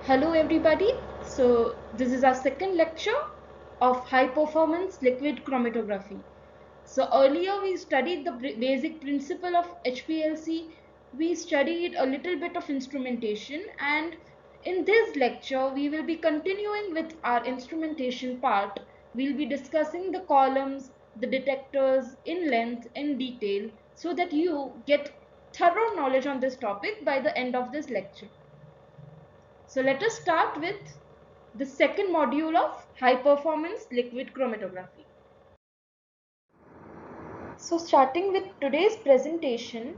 Hello everybody. So this is our second lecture of high performance liquid chromatography. So earlier we studied the basic principle of HPLC. We studied a little bit of instrumentation, and in this lecture we will be continuing with our instrumentation part. We'll be discussing the columns, the detectors in length, in detail, so that you get thorough knowledge on this topic by the end of this lecture. So let us start with the second module of high performance liquid chromatography. So starting with today's presentation,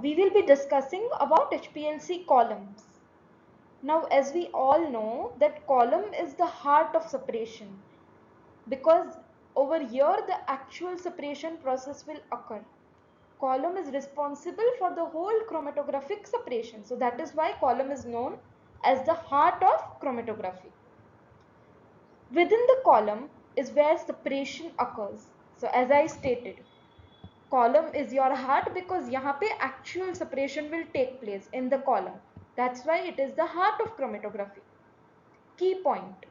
we will be discussing about HPLC columns. Now as we all know that column is the heart of separation, because over here the actual separation process will occur. Column is responsible for the whole chromatographic separation. So that is why column is known as the heart of chromatography. Within the column is where separation occurs. So as I stated, column is your heart because यहाँ पे actual separation will take place in the column. That's why it is the heart of chromatography. Key point: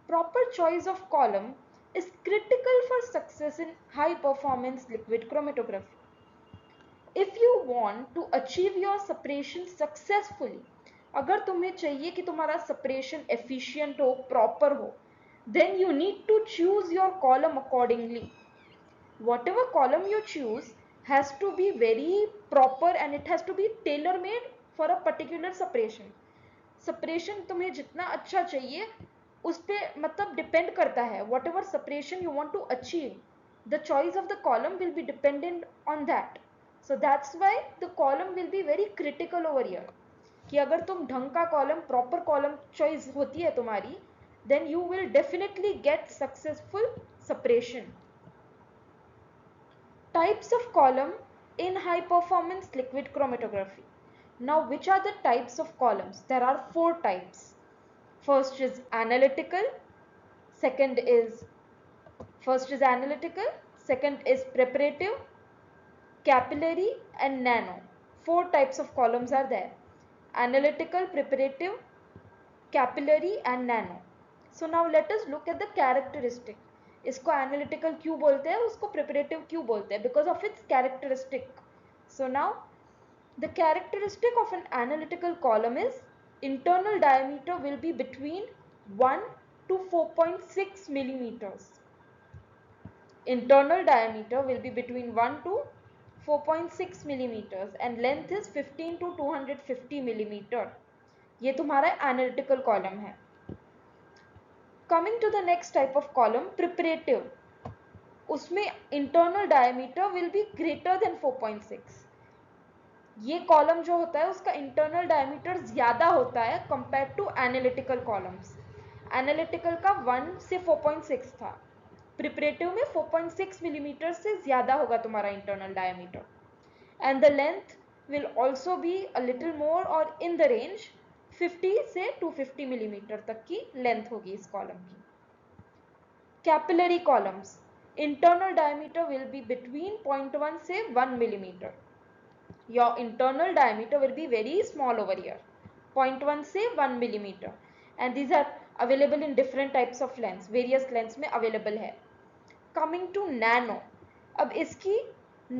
proper choice of column is critical for success in high performance liquid chromatography. If you want to achieve your separation successfully, अगर तुम्हें चाहिए कि तुम्हारा separation efficient हो, proper हो, then you need to choose your column accordingly. Whatever column you choose has to be very proper and it has to be tailor made for a particular separation. Separation तुम्हें जितना अच्छा चाहिए उस पे मतलब depend करता है. Whatever separation you want to achieve, the choice of the column will be dependent on that. So that's why the column will be very critical over here. कि अगर तुम ढंग का कॉलम, प्रॉपर कॉलम चॉइस होती है तुम्हारी, then you will definitely get successful separation. Types of column in high performance liquid chromatography. Now which are the types of columns? There are 4 types. First is analytical, second is second is preparative, capillary and nano. 4 types of columns are there: analytical, preparative, capillary and nano. So now let us look at the characteristic. इसको analytical क्यों बोलते हैं, उसको preparative क्यों बोलते हैं? Because of its characteristic. So now the characteristic of an analytical column is internal diameter will be between 1 to 4.6 millimeters. Internal diameter will be between 1 to 4.6 millimeters and length is 15 to 250 millimeter. ये तुम्हारा analytical column है. Coming to the next type of column, preparative. उसमें internal diameter will be greater than 4.6. ये column जो होता है उसका internal diameter ज़्यादा होता है compare to analytical columns. Analytical का 1 से 4.6 था, प्रिपरेटिव में 4.6 मिलीमीटर से ज़्यादा होगा तुम्हारा internal diameter. And the length will also be a little more और इन द रेंज 50 से 250 मिलीमीटर तक की लेंथ होगी इस कॉलम की. Capillary columns, internal diameter will be between 0.1 से 1 millimetre. Your internal diameter will be very small over here, 0.1 से 1 millimeter, and these are available in different types of lengths, various lengths में available है. Coming to nano, अब इसकी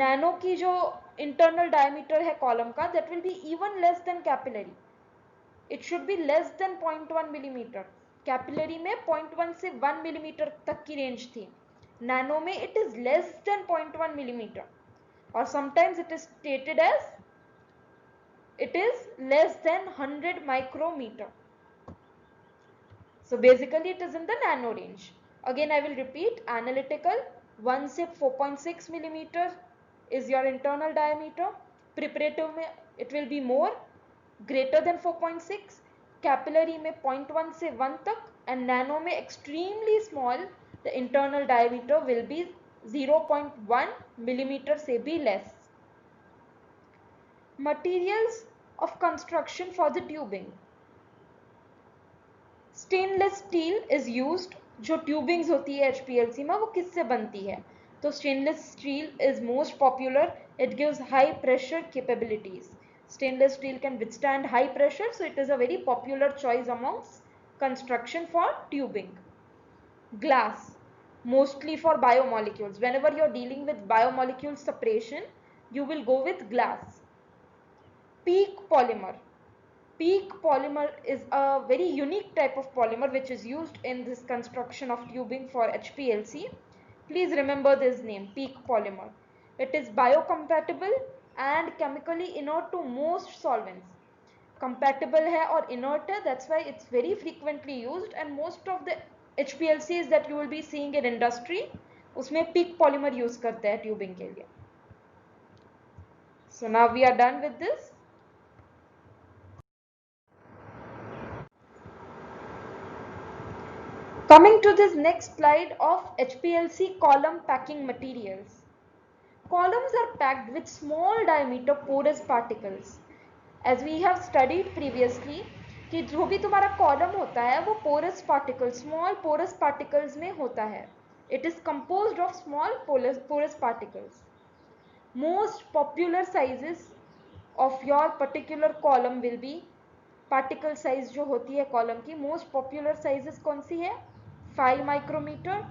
nano की जो internal diameter है column का, that will be even less than capillary. It should be less than 0.1 millimeter. Capillary में 0.1 से 1 millimeter तक की range थी. Nano में it is less than 0.1 millimeter. Or sometimes it is stated as it is less than 100 micrometer. So basically it is in the nano range. Again I will repeat, analytical 1 से 4.6 millimeter is your internal diameter. Preparative में it will be more, greater than 4.6. Capillary में 0.1 से 1 तक, and nano में extremely small, the internal diameter will be 0.1 millimeter से भी less. Materials of construction for the tubing. Stainless steel is used. जो tubings होती है HPLC में वो किससे बनती है? तो stainless steel is most popular. It gives high pressure capabilities. Stainless steel can withstand high pressure, so it is a very popular choice amongst construction for tubing. Glass, mostly for biomolecules. Whenever you're dealing with biomolecule separation, you will go with glass. PEEK polymer. PEEK polymer is a very unique type of polymer which is used in this construction of tubing for HPLC. Please remember this name, PEEK polymer. It is biocompatible and chemically inert to most solvents. Compatible है और inert है, that's why it's very frequently used, and most of the HPLCs that you will be seeing in industry उसमें PEEK polymer use करते हैं tubing के लिए. So now we are done with this. Coming to this next slide of HPLC column packing materials. Columns are packed with small diameter porous particles. As we have studied previously कि जो भी तुम्हारा column होता है वो porous particles, small porous particles में होता है. It is composed of small porous particles. Most popular sizes of your particular column will be particle size जो होती है कॉलम की. Most popular sizes कौन सी है? 5 micrometer,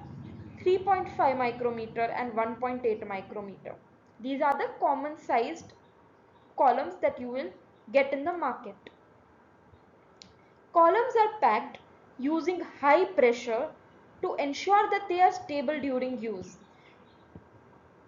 3.5 micrometer and 1.8 micrometer. These are the common sized columns that you will get in the market. Columns are packed using high pressure to ensure that they are stable during use.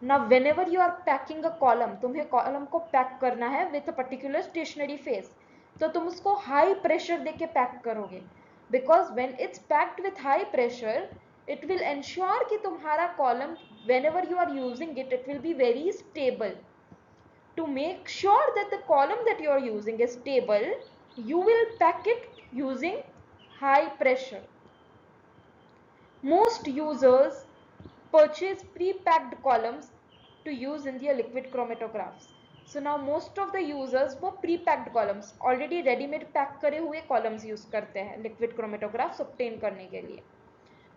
Now whenever you are packing a column, तुम्हें column को pack करना है with a particular stationary phase, तो तुम उसको high pressure देके pack करोगे. Because when it's packed with high pressure, it will ensure कि तुम्हारा column whenever you are using it, it will be very stable. To make sure that the column that you are using is stable, you will pack it using high pressure. Most users purchase pre-packed columns to use in their liquid chromatographs. So now most of the users वो pre-packed columns, already ready-made pack करे हुए columns use करते हैं liquid chromatographs obtain करने के लिए.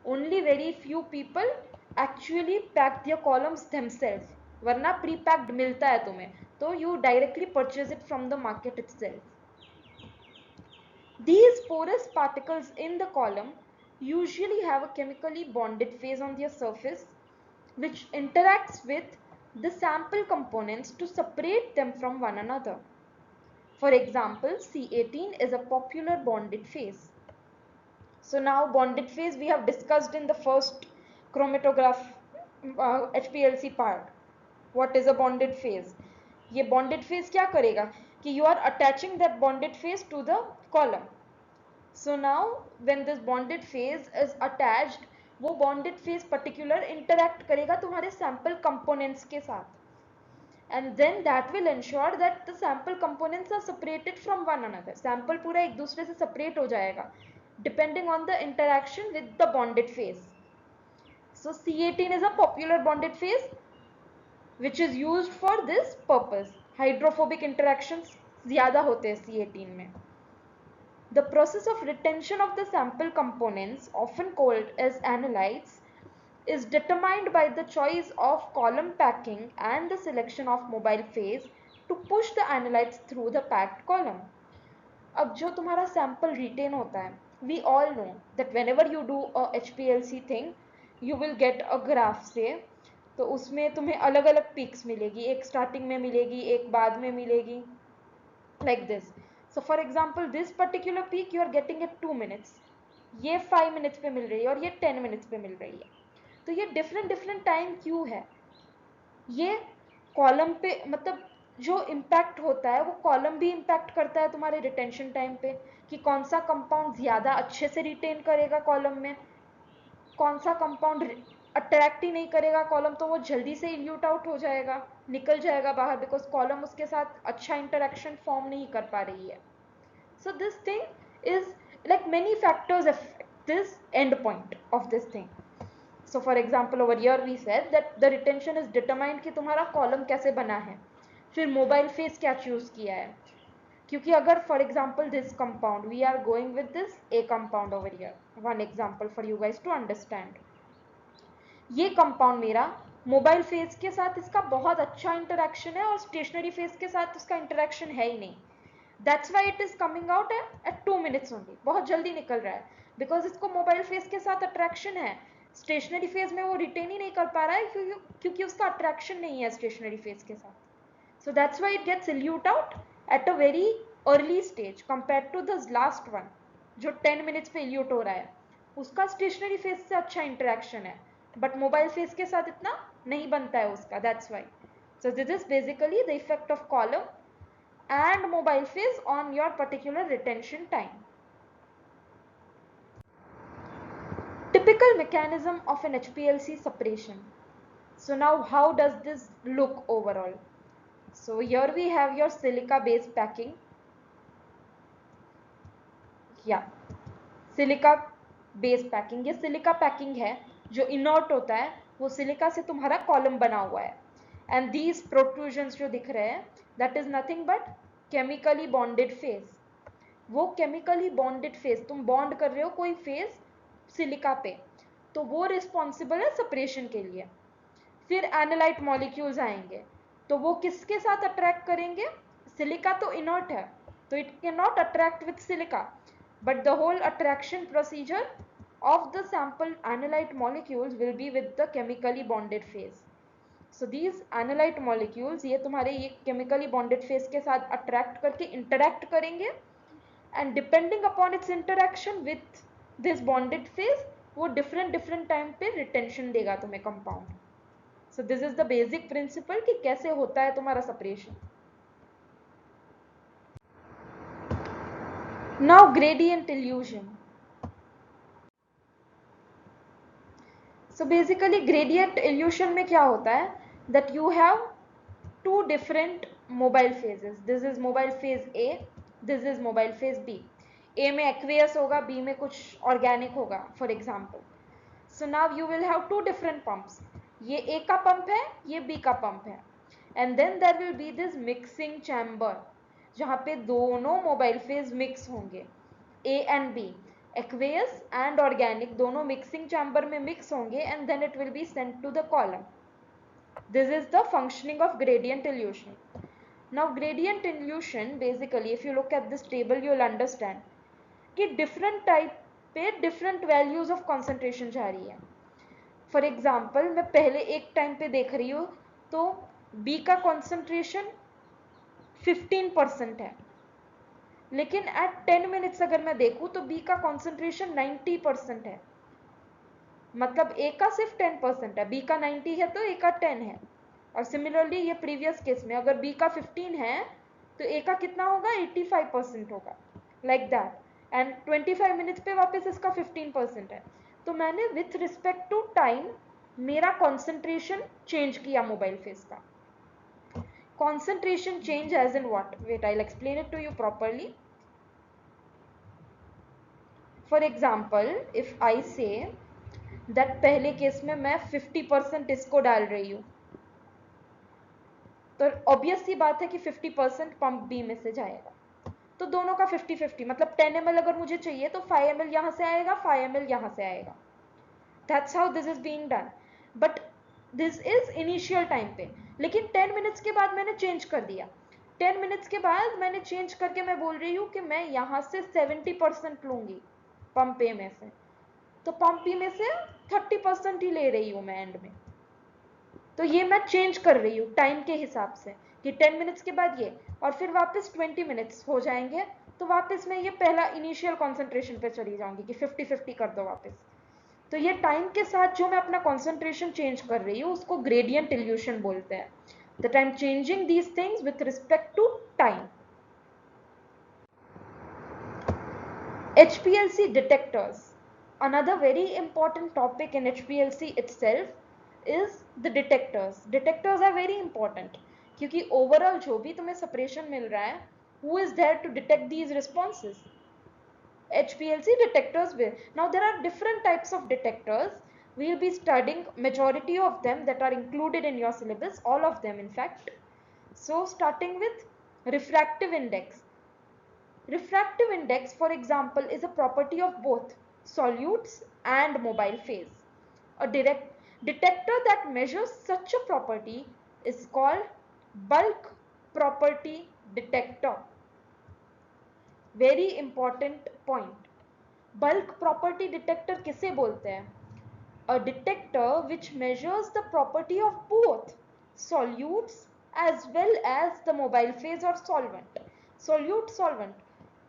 Only very few people actually pack their columns themselves. वरना pre-packed मिलता है तुम्हें, तो you directly purchase it from the market itself. These porous particles in the column usually have a chemically bonded phase on their surface which interacts with the sample components to separate them from one another. For example, C18 is a popular bonded phase. So now bonded phase we have discussed in the first chromatograph HPLC part. What is a bonded phase? ये bonded phase क्या करेगा कि you are attaching that bonded phase to the column. So now when this bonded phase is attached, वो bonded phase particular interact करेगा तुम्हारे sample components के साथ, and then that will ensure that the sample components are separated from one another. Sample पूरा एक दूसरे से separate हो जाएगा depending on the interaction with the bonded phase. So C18 is a popular bonded phase which is used for this purpose. Hydrophobic interactions ज़्यादा होते हैं C18 में. The process of retention of the sample components, often called as analytes, is determined by the choice of column packing and the selection of mobile phase to push the analytes through the packed column. अब जो तुम्हारा sample retain होता है, we all know that whenever you do a HPLC thing, you will get a graph से, तो उसमें तुम्हें अलग अलग peaks मिलेगी, एक starting में मिलेगी, एक बाद में मिलेगी, like this. So for example, this particular peak you are getting at 2 minutes, ये 5 minutes पे मिल रही है और ये 10 minutes पे मिल रही है. तो ये different टाइम क्यों है? ये कॉलम पे मतलब जो इम्पैक्ट होता है वो कॉलम भी इम्पैक्ट करता है तुम्हारे रिटेंशन टाइम पे, कि कौन सा कंपाउंड ज़्यादा अच्छे से रिटेन करेगा कॉलम में, कौन सा कंपाउंड अट्रैक्ट ही नहीं करेगा कॉलम, तो वो जल्दी से इल्यूट आउट हो जाएगा, निकल जाएगा बाहर, बिकॉज कॉलम उसके साथ अच्छा इंटरेक्शन फॉर्म नहीं कर पा रही है. So this thing is like many factors affect this end point of this thing. So for example over here we said that the retention is determined कि तुम्हारा column कैसे बना है, फिर mobile phase क्या choose किया है, क्योंकि अगर for example this compound we are going with this A compound over here, one example for you guys to understand. ये compound मेरा मोबाइल फेज के साथ इसका बहुत अच्छा इंटरेक्शन है और स्टेशनरी फेज के साथ उसका इंटरेक्शन है ही नहीं. That's why it is coming out at 2 minutes only. बहुत जल्दी निकल रहा है बिकॉज इसको मोबाइल फेज के साथ अट्रैक्शन है. स्टेशनरी फेज में वो रिटेन ही नहीं कर पा रहा है क्योंकि उसका अट्रैक्शन नहीं है स्टेशनरी फेज के साथ. So that's why it gets elute out at a very early stage compared to the last one जो 10 minutes पे elute हो रहा है. उसका स्टेशनरी फेज से अच्छा इंटरेक्शन है बट मोबाइल फेज के साथ इतना नहीं बनता है उसका. That's why. So this is basically the effect of column and mobile phase on your particular retention time. Typical mechanism of an HPLC separation. So now how does this look overall? So here we have your silica based packing. Silica base packing. ये silica packing है जो inert होता है, वो silica से तुम्हारा column बना हुआ है. एंड दीज प्रोट्रूजन्स जो दिख रहे हैं that is nothing but chemically bonded phase. वो केमिकली बॉन्डेड फेज, तुम बॉन्ड कर रहे हो कोई फेज सिलिका पे, तो वो रिस्पॉन्सिबल है सेपरेशन के लिए. फिर एनालाइट मॉलिक्यूल्स आएंगे, तो वो किसके साथ अट्रैक्ट करेंगे? सिलिका तो इनर्ट है तो it can not attract with silica, but the whole attraction procedure of the sample analyte molecules will be with the chemically bonded phase. So these analyte molecules ये तुम्हारे ये chemically bonded phase के साथ attract करके interact करेंगे and depending upon its interaction with this bonded phase वो different time पे retention देगा तुम्हें compound. So this is the basic principle कि कैसे होता है तुम्हारा separation. Now gradient illusion. So basically gradient illusion में क्या होता है that you have two different mobile phases. This is mobile phase A, this is mobile phase B. A में aqueous होगा, B में कुछ organic होगा for example. So now you will have two different pumps. ये A का pump है, ये B का pump है. And then there will be this mixing chamber जहाँ पे दोनों mobile phase mix होंगे, A and B. Aqueous and organic दोनों mixing chamber में mix होंगे and then it will be sent to the column. This is the functioning of gradient illusion. Now gradient illusion basically if you look at this table you will understand कि different type पे different values of concentration जा रही है. For example मैं पहले एक time पे देख रही हूँ तो B का concentration 15% है, लेकिन एट 10 minutes अगर मैं देखूं तो B का कॉन्सेंट्रेशन 90% है. मतलब A का सिर्फ 10% है, B का 90 है तो A का 10 है. और सिमिलरली ये प्रीवियस केस में अगर B का 15 है तो A का कितना होगा? 85% होगा. Like that. एंड 25 minutes पे वापस इसका 15% है. तो मैंने विथ रिस्पेक्ट टू टाइम मेरा कॉन्सेंट्रेशन चेंज किया मोबाइल फेज का. concentration change as in what? Wait, I'll explain it to you properly. For example, if I say that पहले केस में मैं 50% इसको डाल रही हूँ तो ऑब्वियस सी बात है कि 50% पंप बी में से जाएगा, तो दोनों का 50-50 मतलब 10 ml अगर मुझे चाहिए तो 5 ml यहाँ से आएगा, 5 ml यहाँ से आएगा. That's how this is being done. But this is initial time पे. लेकिन 10 minutes के बाद मैंने चेंज कर दिया. 10 minutes के बाद मैंने चेंज करके मैं बोल रही हूँ कि मैं यहाँ से 70% लूँगी पंप ए में से, तो पंप बी में से 30% ही ले रही हूँ मैं एंड में. तो ये मैं चेंज कर रही हूँ टाइम के हिसाब से कि 10 minutes के बाद ये और फिर वापस 20 minutes हो जाएंगे तो वापस मैं ये पहला इनिशियल कॉन्सेंट्रेशन पे चली जाऊँगी कि 50-50 कर दो वापस. तो ये टाइम के साथ जो मैं अपना कॉन्सेंट्रेशन चेंज कर रही हूँ उसको ग्रेडियंट इल्यूशन बोलते हैं. That I am changing these things with respect to time. HPLC detectors. Another very important topic in HPLC itself is the detectors. Detectors are very important क्योंकि ओवरऑल जो भी तुम्हें सेपरेशन मिल रहा है who is there to detect these responses? HPLC detectors will. Now there are different types of detectors. We will be studying majority of them that are included in your syllabus, all of them in fact. So starting with refractive index. Refractive index, for example, is a property of both solutes and mobile phase. Detector that measures such a property is called bulk property detector. Very important point. Bulk property detector किसे बोलते हैं? A detector which measures the property of both solutes as well as the mobile phase or solvent. Solute solvent,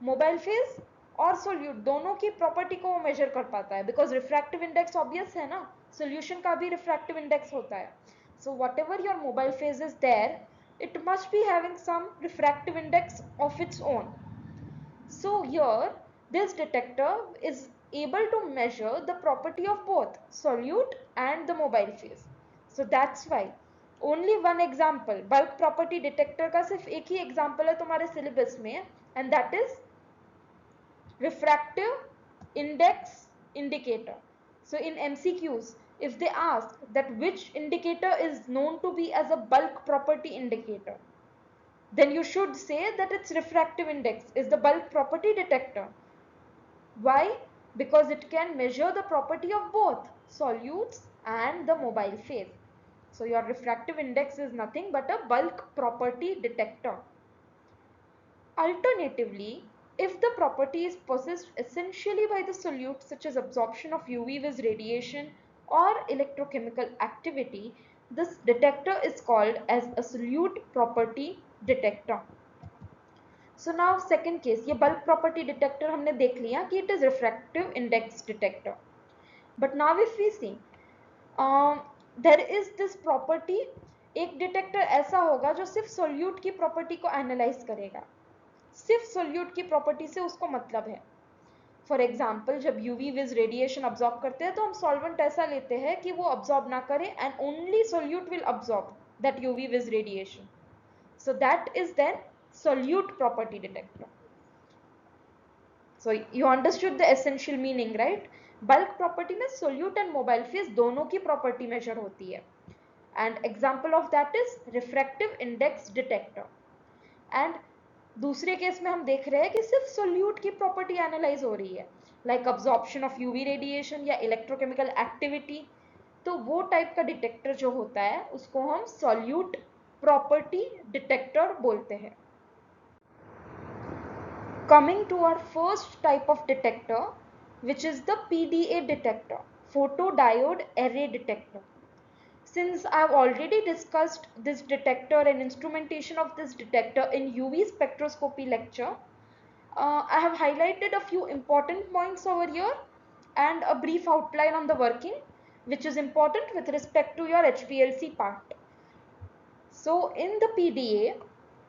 mobile phase और solute दोनों की property को वो measure कर पाता है, because refractive index obvious है ना, solution का भी refractive index होता है. So whatever your mobile phase is there, it must be having some refractive index of its own. So here this detector is able to measure the property of both solute and the mobile phase. So that's why only one example bulk property detector का सिर्फ एक ही example है तुम्हारे syllabus में, and that is refractive index indicator. So in MCQs, if they ask that which indicator is known to be as a bulk property indicator, then you should say that its refractive index is the bulk property detector. Why? Because it can measure the property of both solutes and the mobile phase. So your refractive index is nothing but a bulk property detector. Alternatively, if the property is possessed essentially by the solute, such as absorption of UV-vis radiation or electrochemical activity, this detector is called as a solute property detector. So now second case, ये bulk property detector हमने देख लिया कि it is refractive index detector. But now if we see, there is this property, एक detector ऐसा होगा जो सिर्फ solute की property को analyze करेगा, सिर्फ solute की property से उसको मतलब है. फॉर एग्जाम्पल जब यूवी विज रेडिएशन अब्जॉर्ब करते हैं तो हम सॉल्वेंट ऐसा लेते हैं कि वो अब्जॉर्ब ना करे and only solute will absorb that UV Vis radiation. So that is then solute property detector. So you understood the essential meaning, right? Bulk property में solute and mobile phase दोनों की property measure होती है, and example of that is refractive index detector. And दूसरे case में हम देख रहे हैं कि सिर्फ solute की property analyze हो रही है, like absorption of UV radiation या electrochemical activity. तो वो टाइप का डिटेक्टर जो होता है उसको हम solute property detector बोलते हैं. Coming to our first type of detector, which is the PDA detector, photodiode array detector. Since I have already discussed this detector and instrumentation of this detector in UV spectroscopy lecture, I have highlighted a few important points over here and a brief outline on the working, which is important with respect to your HPLC part. So in the PDA,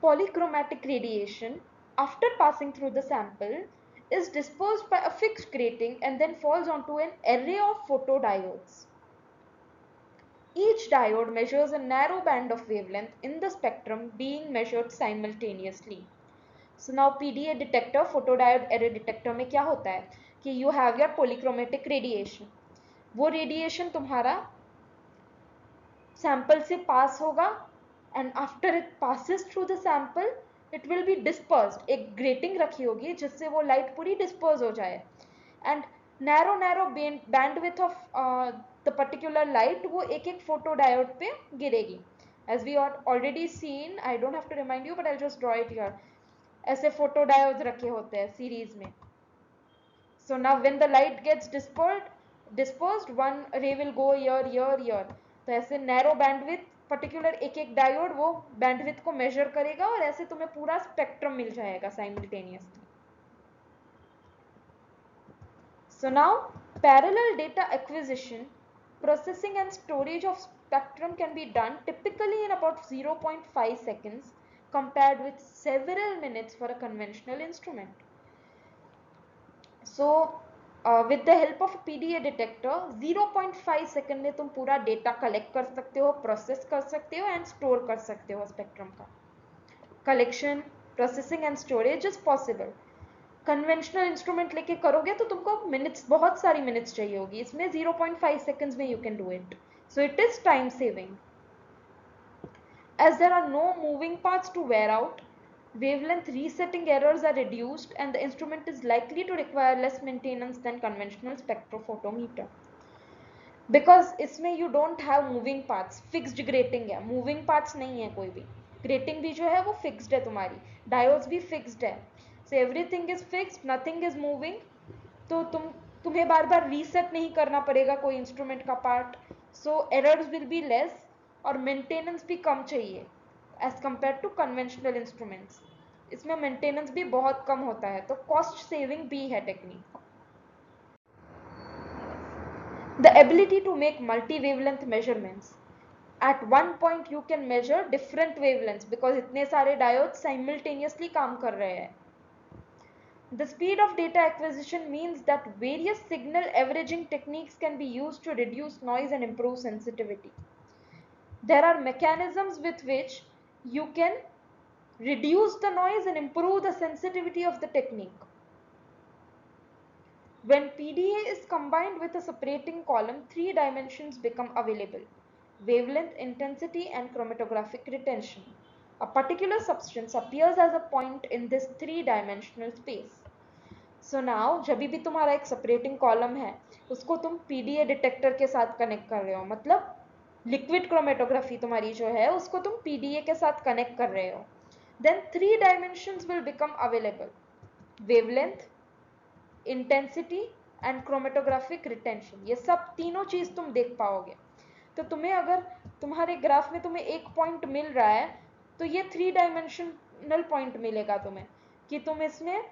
polychromatic radiation, after passing through the sample, is dispersed by a fixed grating and then falls onto an array of photodiodes. Each diode measures a narrow band of wavelength in the spectrum being measured simultaneously. So now PDA detector, photodiode array detector में क्या होता है कि you have your polychromatic radiation. वो radiation तुम्हारा sample से pass होगा and after it passes through the sample it will be dispersed. एक grating रखी होगी जिससे वो light पूरी disperse हो जाए, and narrow bandwidth of the particular light वो एक एक photodiode पे गिरेगी. As we are already seen, I don't have to remind you but I'll just draw it here. ऐसे photodiodes रखे होते हैं series में. So now when the light gets dispersed, one ray will go here. तो ऐसे narrow bandwidth particular एक एक diode वो बैंडविड्थ को मेजर करेगा और ऐसे तुम्हें पूरा स्पेक्ट्रम मिल जाएगा simultaneously. So now parallel data acquisition, processing and storage of spectrum can be done typically in about 0.5 seconds compared with several minutes for a conventional instrument. So with the help of a PDA detector 0.5 second में तुम पूरा data collect कर सकते हो, process कर सकते हो and store कर सकते हो स्पेक्ट्रम का. Collection, processing and storage is possible. Conventional instrument लेके करोगे तो तुमको मिनट्स, बहुत सारी मिनट्स चाहिए होगी. इसमें 0.5 सेकंड्स में you can do it. So it is time saving. As there are no moving parts to wear out, wavelength resetting errors are reduced and the instrument is likely to require less maintenance than conventional spectrophotometer. Because इसमें you don't have moving parts, fixed grating है, moving parts नहीं है कोई भी। Grating भी जो है वो फिक्स्ड है, तुम्हारी डायोड्स भी फिक्स्ड है, so everything is fixed, nothing is moving. तो तुम्हें बार बार रीसेट नहीं करना पड़ेगा कोई इंस्ट्रूमेंट का part, so errors will be less और मेंटेनेंस भी कम चाहिए as compare to conventional instruments. इसमें मेंटेनेंस भी बहुत कम होता है, तो कॉस्ट सेविंग भी है technique. The ability to make multi-wavelength measurements. At one point you can measure different wavelengths because इतने सारे diodes simultaneously काम कर रहे हैं. The speed of data acquisition means that various signal averaging techniques can be used to reduce noise and improve sensitivity. There are mechanisms with which you can reduce the noise and improve the sensitivity of the technique. When PDA is combined with a separating column, three dimensions become available: wavelength, intensity, and chromatographic retention. A particular substance appears as a point in this three-dimensional space. So now, जब भी तुम्हारा एक separating column है, उसको तुम PDA detector के साथ connect कर रहे हो, मतलब liquid chromatography तुम्हारी जो है, उसको तुम PDA के साथ connect कर रहे हो. Then three dimensions will become available: wavelength, intensity and chromatographic retention. ये सब तीनों चीज तुम देख पाओगे। तो तुम्हें अगर तुम्हारे ग्राफ में तुम्हें एक पॉइंट मिल रहा है, तो ये थ्री डायमेंशनल पॉइंट मिलेगा तुम्हें, कि तुम इसमें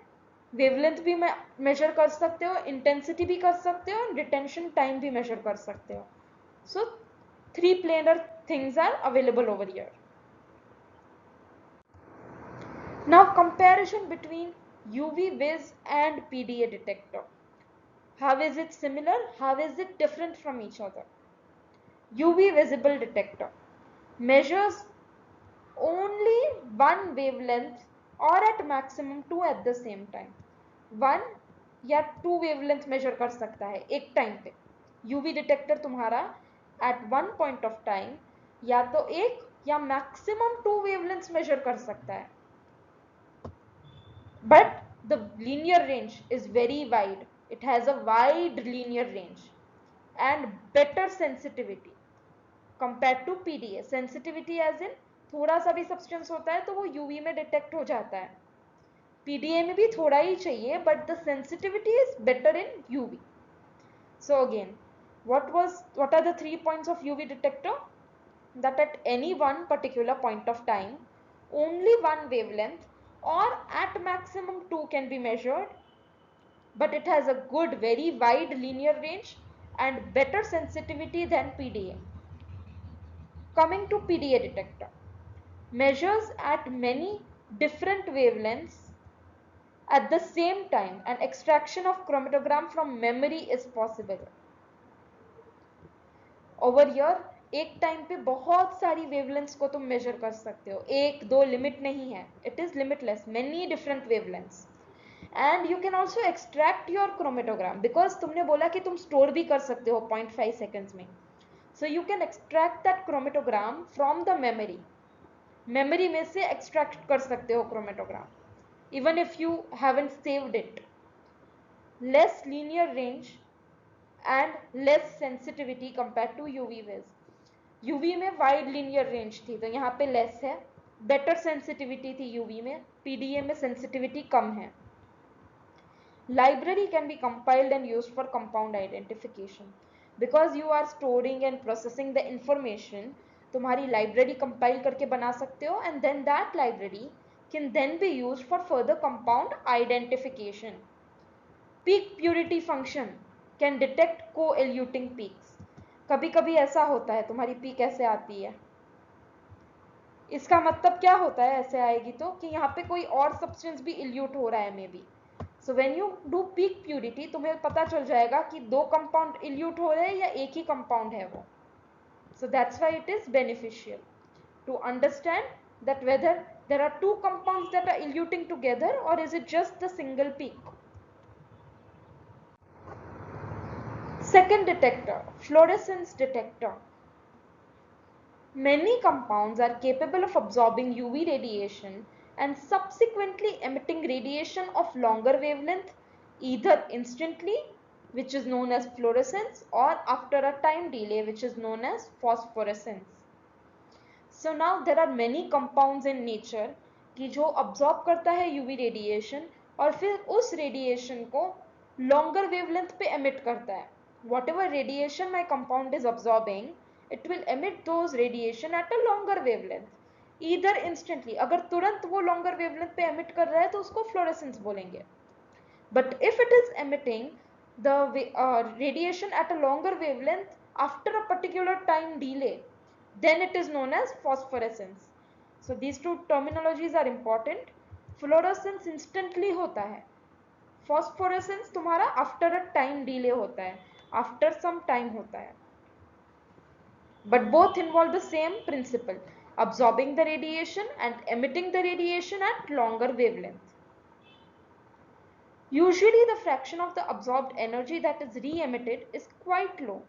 वेवलेंथ भी मेजर कर सकते हो, इंटेंसिटी भी कर सकते हो, रिटेंशन टाइम भी मेजर कर सकते हो। So three planar things are available over here. Now comparison between UV Vis and PDA detector. How is it similar? How is it different from each other? UV visible detector measures only one wavelength or at maximum two at the same time. One या two wavelength measure कर सकता है एक time पे। UV detector तुम्हारा at one point of time या तो एक या मैक्सिमम टू वेवलेंथ्स मेजर कर सकता है, but the linear range is very wide. It has a wide linear range and better sensitivity compared to PDA. Sensitivity as in थोड़ा सा भी सब्सटेंस होता है तो वो यूवी में डिटेक्ट हो जाता है, पीडीए में भी थोड़ा ही चाहिए, but the sensitivity is better in UV. So again, what are the 3 points of UV detector? That at any one particular point of time, only one wavelength or at maximum two can be measured, but it has a good, very wide linear range and better sensitivity than PDA. Coming to PDA detector, measures at many different wavelengths at the same time and extraction of chromatogram from memory is possible. Over here, एक time पे बहुत सारी wavelengths को तुम major कर सकते हो, एक दो लिमिट नहीं है, it is limitless, many different wavelengths. And you can also extract your chromatogram, because तुमने बोला कि तुम स्टोर भी कर सकते हो 0.5 सेकेंड्स में. So you can extract that chromatogram from the memory. Memory में से एक्सट्रैक्ट कर सकते हो chromatogram, even if you haven't saved it. Less linear range and less sensitivity compare to UV Vis. UV में वाइड लीनियर रेंज थी तो यहाँ पे लेस है, बेटर सेंसिटिविटी थी यूवी में, पीडीए में सेंसिटिविटी कम है. Library can be compiled and used for compound identification. Because you are storing and processing the information, तुम्हारी library compile करके बना सकते हो, and then that library can then be used for further compound identification. Peak purity function can detect co-eluting peaks. कभी कभी ऐसा होता है तुम्हारी पीक ऐसे आती है, इसका मतलब क्या होता है ऐसे आएगी तो, कि यहाँ पे कोई और सब्सटेंस भी इल्यूट हो रहा है may be. So when you do peak purity तुम्हें पता चल जाएगा कि दो कंपाउंड इल्यूट हो रहे हैं या एक ही कंपाउंड है वो. So that's why it is beneficial to understand that whether there are two compounds that are eluting together or is it just the single peak. Second detector, fluorescence detector. Many compounds are capable of absorbing UV radiation and subsequently emitting radiation of longer wavelength either instantly which is known as fluorescence, or after a time delay, which is known as phosphorescence. So now there are many compounds in nature कि जो absorb करता है UV radiation और फिर उस radiation को longer wavelength पे emit करता है. Whatever radiation my compound is absorbing, it will emit those radiation at a longer wavelength. Either instantly, अगर तुरंत वो longer wavelength पे emit कर रहा है तो उसको fluorescence बोलेंगे. But if it is emitting the radiation at a longer wavelength after a particular time delay, then it is known as phosphorescence. So these two terminologies are important. Fluorescence instantly होता है, phosphorescence तुम्हारा after a time delay होता है, after some time होता है. But both involve the same principle, absorbing the radiation and emitting the radiation at longer wavelength. Usually the fraction of the absorbed energy that is re-emitted is quite low,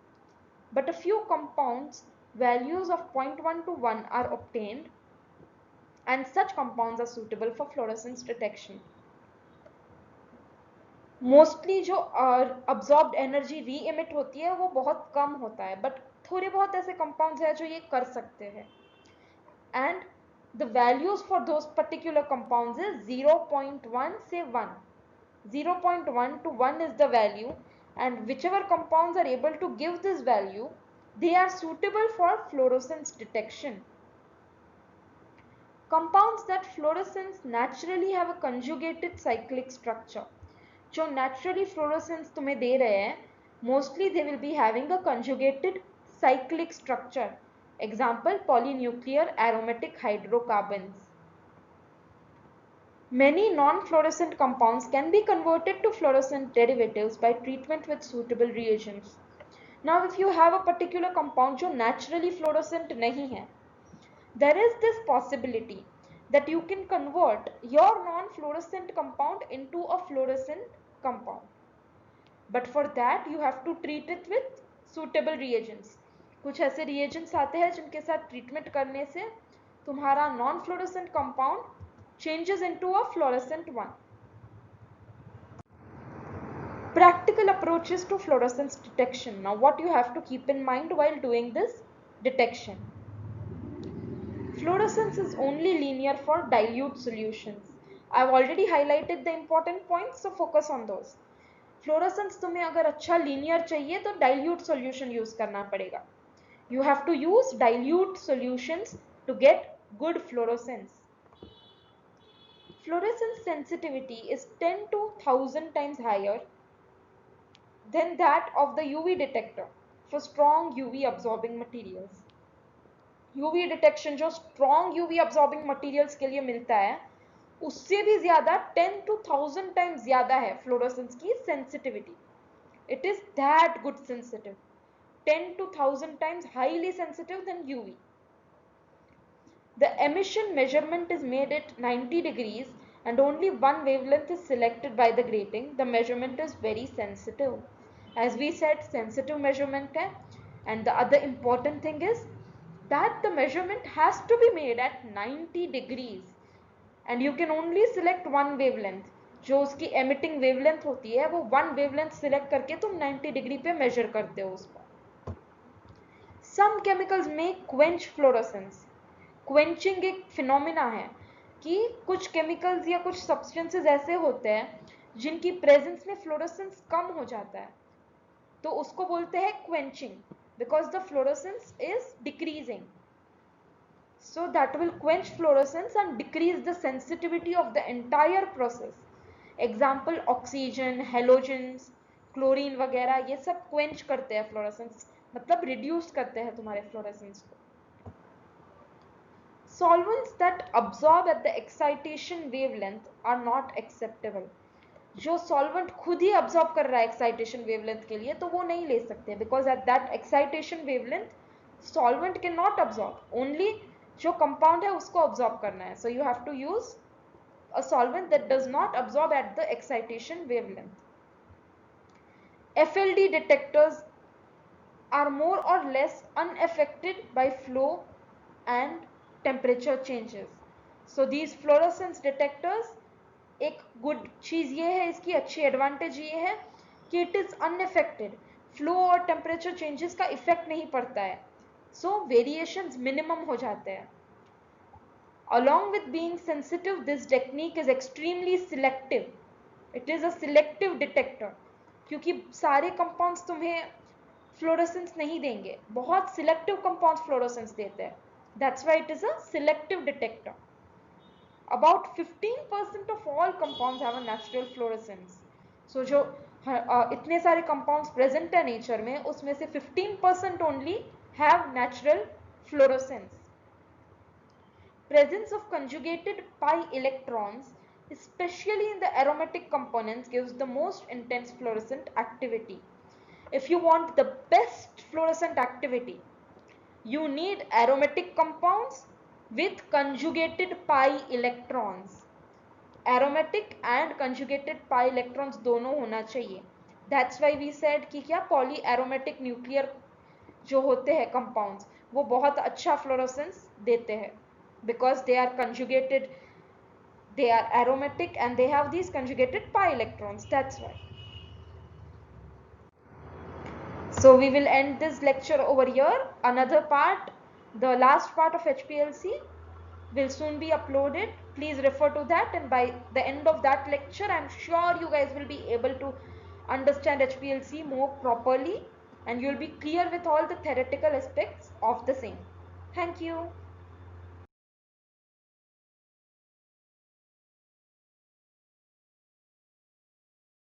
but a few compounds values of 0.1 to 1 are obtained, and such compounds are suitable for fluorescence detection. Mostly जो absorbed energy re-emit होती है वो बहुत कम होता है, but थोड़े बहुत ऐसे compounds हैं जो ये कर सकते हैं, and the values for those particular compounds is 0.1 से 1. 0.1 to 1 is the value, and whichever compounds are able to give this value, they are suitable for fluorescence detection. Compounds that fluorescence naturally have a conjugated cyclic structure. जो naturally fluorescence तुम्हें दे रहे हैं, mostly they will be having a conjugated cyclic structure. Example, polynuclear aromatic hydrocarbons. Many non-fluorescent compounds can be converted to fluorescent derivatives by treatment with suitable reagents. Now, if you have a particular compound जो naturally fluorescent नहीं है, there is this possibility that you can convert your non-fluorescent compound into a fluorescent compound. But for that, you have to treat it with suitable reagents. कुछ ऐसे reagents आते हैं जिनके साथ treatment करने से तुम्हारा non-fluorescent compound changes into a fluorescent one. Practical approaches to fluorescence detection. Now, what you have to keep in mind while doing this detection. Fluorescence is only linear for dilute solutions. I have already highlighted the important points, so focus on those. Fluorescence तुम्हें अगर अच्छा linear चाहिए तो dilute solution use करना पड़ेगा. You have to use dilute solutions to get good fluorescence. Fluorescence sensitivity is 10 to 1000 times higher than that of the UV detector for strong UV absorbing materials. UV detection जो strong UV absorbing materials के लिए मिलता है, उससे भी ज़्यादा 10 to 1000 times ज़्यादा है fluorescence की sensitivity. It is that good sensitive, 10 to 1000 times highly sensitive than UV. The emission measurement is made at 90 degrees and only one wavelength is selected by the grating. The measurement is very sensitive. As we said, sensitive measurement hai, and the other important thing is that the measurement has to be made at 90 degrees and you can only select one wavelength. जो उसकी emitting wavelength होती है वो one wavelength select करके तुम 90 degree पे measure करते हो उसको. Some chemicals may quench fluorescence. Quenching एक फिनोमिना है कि कुछ केमिकल्स या कुछ सब्सटेंसेस ऐसे होते हैं जिनकी प्रेजेंस में फ्लोरेसेंस कम हो जाता है, तो उसको बोलते हैं quenching, because the fluorescence is decreasing. So that will quench fluorescence and decrease the sensitivity of the entire process. Example oxygen, halogens, chlorine वगैरह ये सब क्वेंच करते हैं फ्लोरेसेंस, मतलब रिड्यूस करते हैं तुम्हारे फ्लोरेसेंस को. Solvents that absorb at the excitation wavelength are not acceptable. जो solvent खुद ही absorb कर रहा है excitation wavelength के लिए तो वो नहीं ले सकते, because at that excitation wavelength solvent cannot absorb. Only जो compound है उसको absorb करना है. So you have to use a solvent that does not absorb at the excitation wavelength. FLD detectors are more or less unaffected by flow and temperature changes. So these fluorescence detectors, एक good चीज़ ये है, इसकी अच्छी advantage ये है कि it is unaffected, flow और temperature changes का इफेक्ट नहीं पड़ता है, सो वेरिएशंस मिनिमम हो जाते हैं. Along with being sensitive, this technique is extremely selective. It is a selective detector. क्योंकि सारे compounds तुम्हें fluorescence नहीं देंगे, बहुत selective compounds fluorescence देते हैं. That's why it is a selective detector. About 15% of all compounds have a natural fluorescence. So जो इतने सारे compounds present है nature में, उसमें से 15% only have natural fluorescence. Presence of conjugated pi electrons, especially in the aromatic components, gives the most intense fluorescent activity. If you want the best fluorescent activity, you need aromatic compounds with conjugated pi electrons. Aromatic and conjugated pi electrons दोनों होना चाहिए. That's why we said कि क्या polyaromatic nuclear जो होते हैं compounds वो बहुत अच्छा fluorescence देते हैं, because they are conjugated, they are aromatic and they have these conjugated pi electrons. That's why. So we will end this lecture over here. Another part, the last part of HPLC, will soon be uploaded. Please refer to that, and by the end of that lecture I'm sure you guys will be able to understand HPLC more properly and you will be clear with all the theoretical aspects of the same. Thank you.